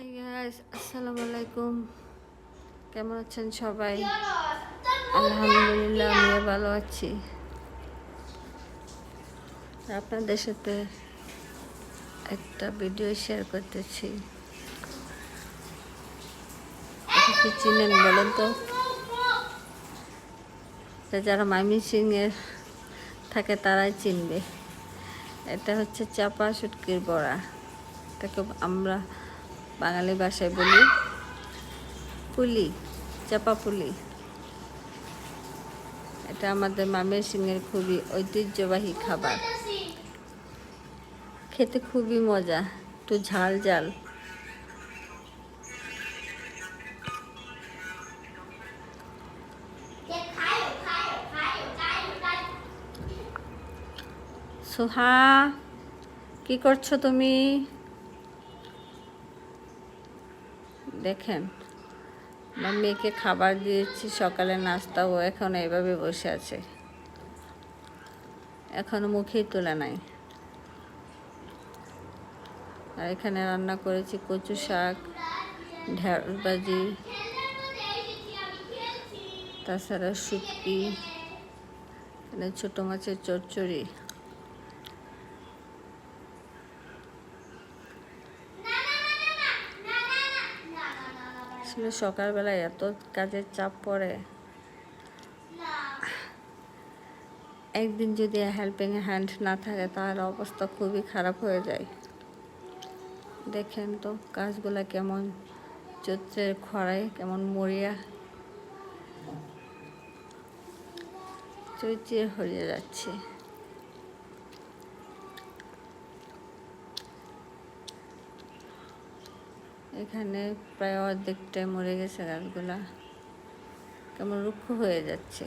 Hi guys, আসসালামু আলাইকুম। কেমন আছেন সবাই? আলহামদুলিল্লাহ, আমিও ভালো আছি। আপনাদের সাথে একটা ভিডিও শেয়ার করতেছি। এটা কি চিনেন বলেন তো? যারা ময়মনসিংহের থাকে তারাই চিনবে। এটা হচ্ছে চাপা শুটকির বড়া। এটাকে আমরা বাঙালি ভাষায় বলি পুলি, চাপা পুলি। এটা আমাদের ময়মনসিংহের খুবই ঐতিহ্যবাহী খাবার। খেতে খুবই মজা, একটু ঝাল ঝাল। সোহা, কি করছো তুমি? দেখেন, আমার মেয়েকে খাবার দিয়েছি, সকালে নাস্তা। ও এখন এইভাবে বসে আছে, এখনো মুখেই তোলা নাই। আর এখানে রান্না করেছি কচু শাক, ঢেঁড়স ভাজি, তাছাড়া শুটকি, এখানে ছোটো মাছের চচ্চড়ি। আসলে সকালবেলায় এত কাজের চাপ পড়ে, একদিন যদি হেল্পিং হ্যান্ড না থাকে তাহলে অবস্থা খুবই খারাপ হয়ে যায়। দেখেন তো গাছগুলা কেমন চৈত্রের খরায় কেমন মরিয়া চৈত্রে হয়ে যাচ্ছে। এখানে প্রায় অর্ধেকটাই মরে গেছে গাছগুলা, কেমন রুক্ষ হয়ে যাচ্ছে।